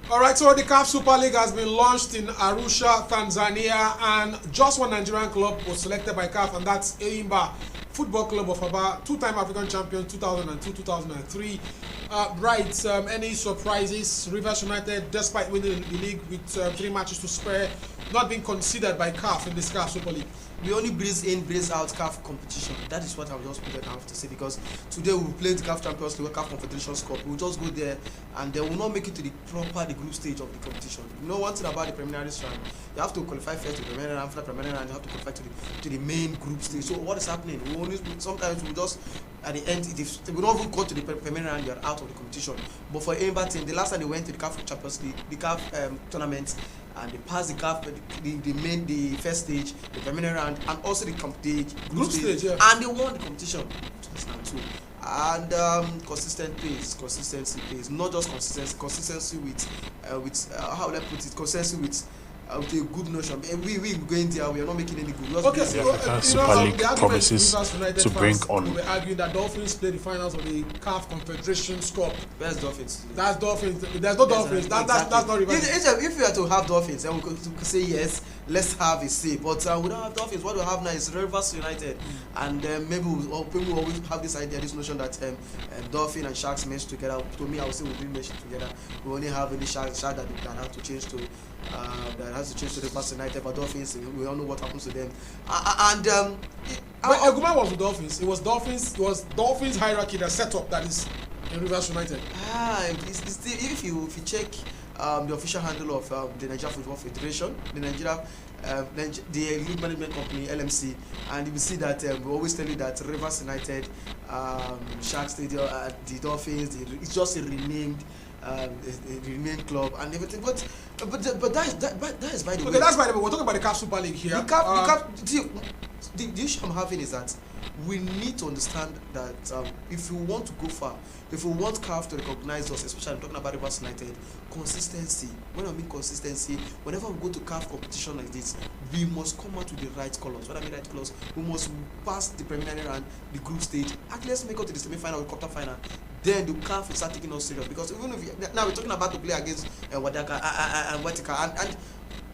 All right, so the CAF Super League has been launched in Arusha, Tanzania, and just one Nigerian club was selected by CAF, and that's Eimba Football Club of Aba, two-time African champion 2002, 2003. Right, any surprises? Rivers United, despite winning the league with 3 matches to spare, not being considered by CAF in this CAF Super League. We only breeze in, breeze out CAF competition. That is what I will just put it down to say, because today we will play the CAF Champions League, CAF Confederations Cup. We will just go there and they will not make it to the group stage of the competition. You know one thing about the preliminary round, you have to qualify first to the preliminary round, after the preliminary round you have to qualify to the main group stage. So what is happening? Sometimes we just at the end, if we don't even go to the preliminary round, you are out of the competition. But for Eimba team, the last time they went to the CAF Champions League, the CAF tournament, and they passed the CAF, the first stage, the preliminary round, and also the group stage, yeah. And they won the competition 2002. And consistency pays, not just consistency with how will I put it, consistency with a good notion. We going there, we are not making any good. Okay, so the Super League promises to bring on. We were arguing that Dolphins play the finals of the CAF Confederations Cup. Where's Dolphins? That's Dolphins. There's no Dolphins. Exactly. That's not Rivers. If we are to have Dolphins, then we could say yes, let's have a say. But we don't have Dolphins. What we have now is Rivers United, and maybe we always have this idea, this notion that Dolphin and Sharks mesh together. To me, I would say we didn't mesh together. We only have any shark that have to change to. That has to change to Rivers United, but Dolphins, we all know what happens to them. Eguma was with Dolphins. It was Dolphins hierarchy that set up that is in Rivers United. It's still, if you check the official handle of the Nigeria Football Federation, the league management company LMC, and you will see that we always tell you that Rivers United, Shark Stadium, the Dolphins, it's just a renamed. The main club and everything, but that is by the way. Okay, that's by the way. We're talking about the CAF Super League here. The issue I'm having is that we need to understand that if we want to go far, if we want CAF to recognize us, especially I'm talking about Rivers United, consistency. When I mean consistency, whenever we go to CAF competition like this, we must come out with the right colors. What I mean right colors, we must pass the preliminary round, the group stage, at least make it to the semi-final or quarter final. Then the CAF will start taking us serious, because even if now we're talking about to play against Wadaka and Watika, and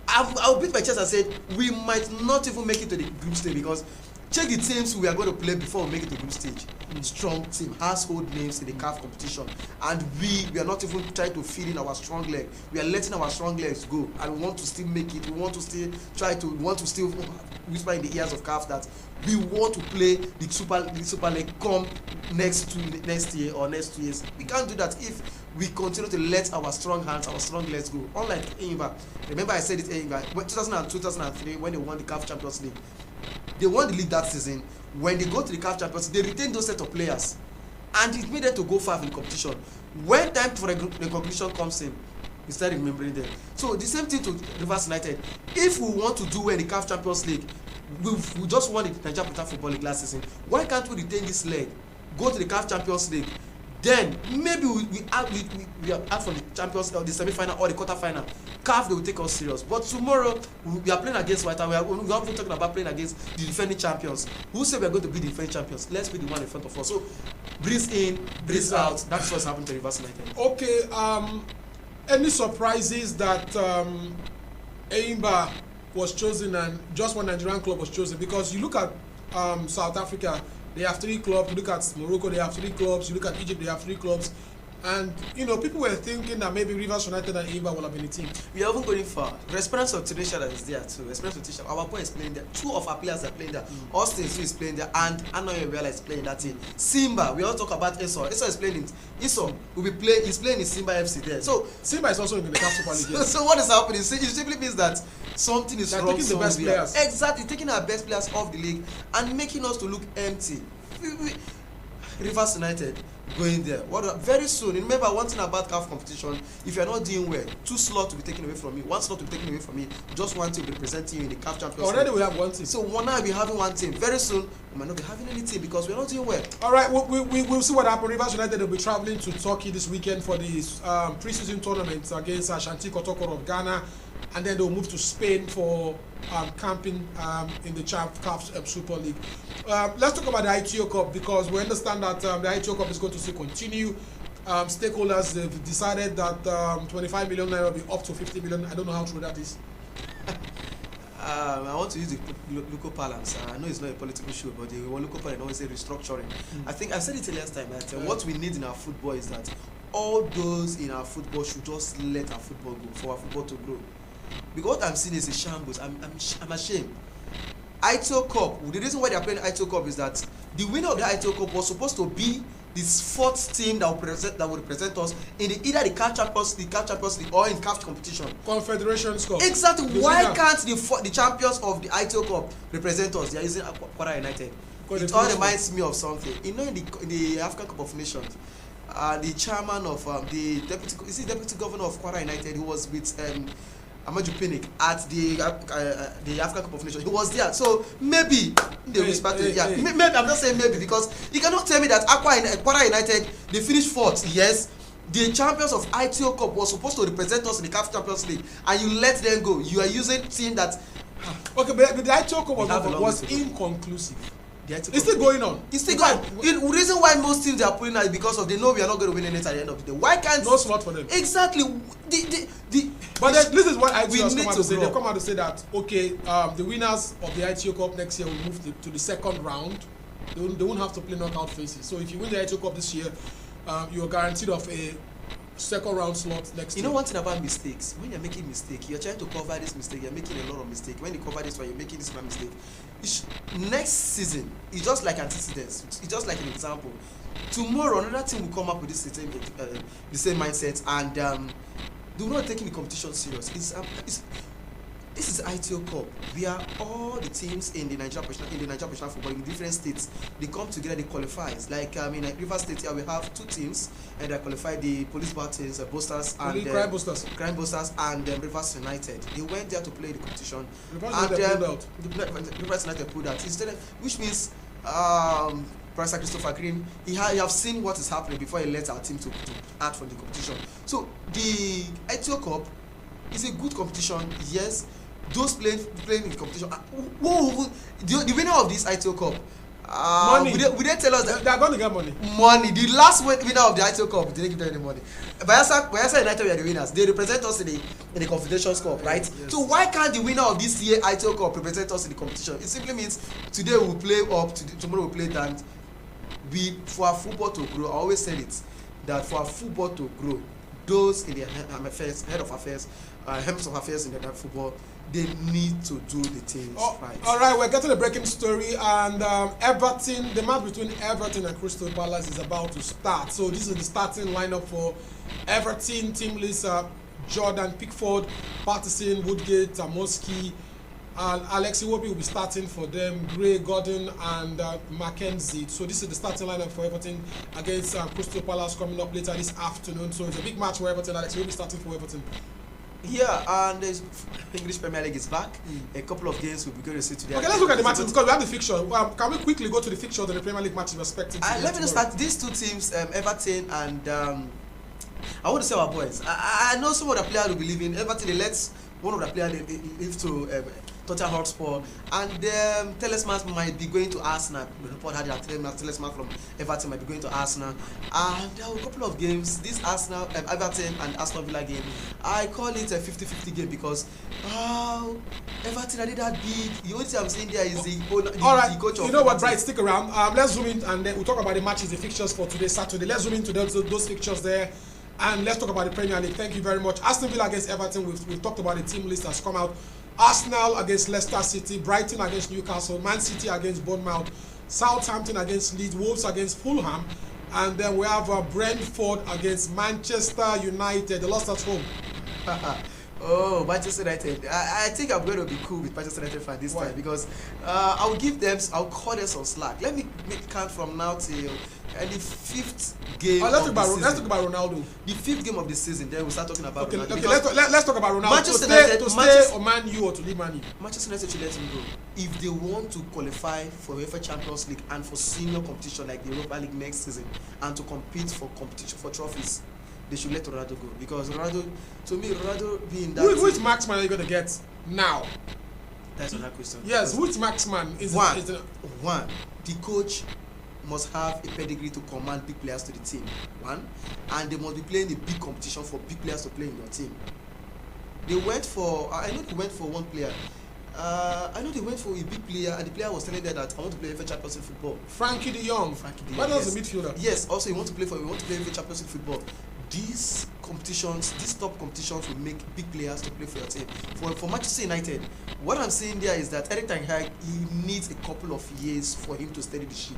I'll beat my chest and say we might not even make it to the group stage, because check the teams we are going to play before we make it to group stage. Strong team, household names in the CAF competition, and we are not even trying to feed in our strong leg. We are letting our strong legs go, and we want to still make it. We want to still whisper in the ears of CAF that we want to play the Super League come next year or next 2 years. We can't do that if we continue to let our strong hands, our strong legs go. Unlike Eimba. Remember I said it Eimba, 2002, 2003 when they won the CAF Champions League. They won the league that season. When they go to the CAF Champions League, they retain those set of players, and it made them to go far in the competition. When time for recognition comes in, we start remembering them. So the same thing to Rivers United. If we want to do well in the CAF Champions League, we just won the Nigeria Professional Football League last season. Why can't we retain this leg, go to the CAF Champions League? Then maybe we are out from the Champions or the semi-final or the quarter-final. CAF, they will take us serious. But tomorrow we are playing against White, and we are not even talking about playing against the defending champions. Who say we are going to be the defending champions? Let's be the one in front of us. So breeze in, breeze out. That's what's happened to Rivers United. Okay. Any surprises that Eimba was chosen and just one Nigerian club was chosen? Because you look at South Africa, they have 3 clubs. You look at Morocco, they have 3 clubs. You look at Egypt, they have 3 clubs. And, people were thinking that maybe Rivers United and Eimba will have been a team. We are even going far. Esperance of Tunisia that is there too. Esperance of Tunisia. Our boy is playing there. 2 of our players are playing there. Austin is playing there. And Anoye Wela is playing that team. Simba, we all talk about Esau. Esau is playing it. Esau will be playing, he's playing in Simba FC there. So Simba is also in the CAF Super League. So what is happening? It simply means that something is wrong. Taking the best players. Exactly, taking our best players off the league and making us to look empty. Rivers United going there. Very soon. Remember one thing about CAF competition: if you are not doing well, 2 slots will be taken away from you. 1 slot will be taken away from you. Just one team representing you in the CAF Champions League. Already we have one team. So now we having one team. Very soon we might not be having any team because we are not doing well. All right, we'll see what happens. Rivers United will be traveling to Turkey this weekend for the pre-season tournament against Ashanti Kotoko of Ghana, and then they'll move to Spain for camping in the CAF Super League. Let's talk about the ITO Cup, because we understand that the ITO Cup is going to still continue. stakeholders, they've decided that 25 million naira will be up to 50 million. I don't know how true that is. I want to use the local parlance. I know it's not a political show, but the local parlance always say restructuring. I think I said it last time that what we need in our football is that all those in our football should just let our football go, for our football to grow. Because what I'm seeing is a shambles. I'm ashamed. ITO Cup. The reason why they are playing ITO Cup is that the winner of the ITO Cup was supposed to be this fourth team that will represent us in either the CAF Champions League, or in CAF competition. Confederations Cup. Exactly. Why can't the champions of the ITO Cup represent us? They are using Kwara United. It all reminds me of something. You know, in the African Cup of Nations, the chairman of the deputy governor of Kwara United, who was with Amaju Pinnick at the African Cup of Nations. He was there, so maybe they will start. Maybe I'm not saying maybe, because you cannot tell me that Kwara United they finished fourth. Yes, the champions of ITO Cup was supposed to represent us in the CAF Champions League, and you let them go. You are using team that. Okay, but the ITO Cup was inconclusive. It's still going on. It's still going. The reason why most teams are pulling out is because of they know we are not going to win anything at the end of the day. Why can't no smart for them? Exactly. But this is what ITO has come out to say. They've come out to say that the winners of the ITO Cup next year will move to the second round. They won't have to play knockout phases. So if you win the ITO Cup this year, you are guaranteed of a second round slot next year. You know one thing about mistakes, when you're making mistake, you're trying to cover this mistake, you're making a lot of mistake. When you cover this one, you're making this one mistake. Next season, it's just like antecedents. It's just like an example. Tomorrow, another team will come up with the same mindset, and they will not taking the competition serious. This is ITO Cup, where all the teams in the Nigerian professional football in different states, they come together, they qualify. Like in Rivers State here, we have two teams, and they qualify the Police Buttons, Boasters, and Crime Boasters. Crime Boasters and Rivers United. They went there to play the competition. Rivers United pulled out. Which means Professor Christopher Green, he have seen what is happening before he lets our team to act for the competition. So the ITO Cup is a good competition, yes. Those playing in the competition, the winner of this ITO Cup, money. Would they tell us that they are going to get money? Money. The last winner of the ITO Cup didn't give them any money. Bayelsa United were the winners. They represent us in the Confederations Cup, right? Yes. So why can't the winner of this year ITO Cup represent us in the competition? It simply means today we will play up, tomorrow we will play down. For our football to grow, I always said it, that for our football to grow, those in the head of affairs in the football, they need to do the things right. All right, we're getting a breaking story, and Everton, the match between Everton and Crystal Palace is about to start. So this is the starting lineup for Everton. Team list: Jordan Pickford, Patterson, Woodgate, Tamoski, and Alex Iwobi will be starting for them. Gray, Gordon, and Mackenzie. So this is the starting lineup for Everton against Crystal Palace coming up later this afternoon. So it's a big match for Everton. Alex Iwobi starting for Everton. Yeah, and the English Premier League is back. A couple of games we'll be going to see today. Okay, let's look at the matches because we have the fixture. Can we quickly go to the fixture of the Premier League matches we're expecting? Let me just start. These two teams, Everton and I want to say our boys. I know some of the players will be leaving. Everton, they let one of the players leave to Tottenham Hotspur, and Talisman might be going to Arsenal. The report had that Talisman from Everton might be going to Arsenal, and there are a couple of games. This Arsenal, Everton and Aston Villa game, I call it a 50-50 game because Everton are that big. The only thing I'm saying there is the coach of. You know what, right? Stick around. Let's zoom in and then we'll talk about the matches, the fixtures for today, Saturday. Let's zoom into those fixtures there. And let's talk about the Premier League. Thank you very much. Aston Villa against Everton. We've talked about the team list has come out. Arsenal against Leicester City. Brighton against Newcastle. Man City against Bournemouth. Southampton against Leeds. Wolves against Fulham. And then we have Brentford against Manchester United. They lost at home. Oh, Manchester United. I think I'm going to be cool with Manchester United fan this time because I'll call them some slack. Let me count from now till the fifth game. Let's talk about Ronaldo. The fifth game of the season, then we'll start talking about Ronaldo. Okay, let's talk about Ronaldo. Manchester United to stay or Man U or to leave Man U. Manchester United should let him go. If they want to qualify for UEFA Champions League and for senior competition like the Europa League next season and to compete for competition for trophies, they should let Ronaldo go because Ronaldo being that. Which marksman are you going to get now? That's another question. Yes, which marksman is one? The coach must have a pedigree to command big players to the team, one, and they must be playing a big competition for big players to play in your team. They went for, I know they went for one player. I know they went for a big player, and the player was telling them that I want to play FA Champions League football. Frankie de Jong. Why does the midfielder? Yes, also he want to play FA Champions League football. These competitions, these top competitions will make big players to play for your team. For Manchester United, what I'm saying there is that Erik ten Hag, he needs a couple of years for him to steady the ship.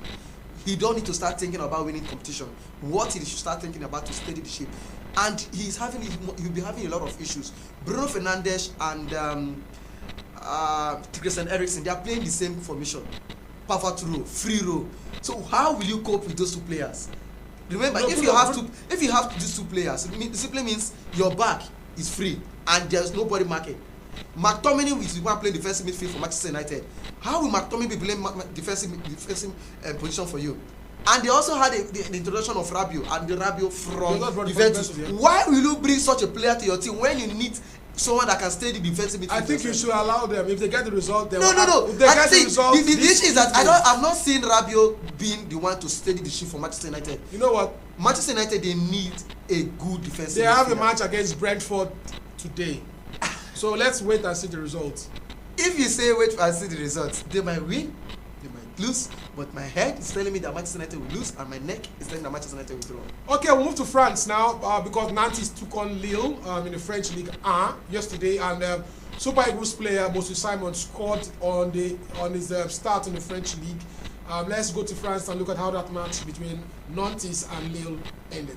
He don't need to start thinking about winning competition. What he should start thinking about to steady the ship, and he'll be having a lot of issues. Bruno Fernandes and Christian Eriksen, they are playing the same formation, perfect row, free row. So how will you cope with those two players? Remember, if you have these two players, it simply means your back is free and there's nobody marking. McTominay is the one playing defensive midfield for Manchester United. How will McTominay be playing defensive position for you? And they also had the introduction of Rabiot, and the Rabiot from Juventus. Why will you bring such a player to your team when you need someone that can stay the defensive midfield? I think you should allow them. If they get the result, they no. If they get the result, the issue is that I've not seen Rabiot being the one to steady the ship for Manchester United. You know what? Manchester United, they need a good defensive. They have a match against Brentford today, so let's wait and see the results. If you say wait and see the results, they might win, they might lose, but my head is telling me that Manchester United will lose, and my neck is telling me that Manchester United will draw. Okay, we'll move to France now because Nantes took on Lille in the French League 1 yesterday, and Super Eagles player Moses Simon scored on his start in the French League. Let's go to France and look at how that match between Nantes and Lille ended.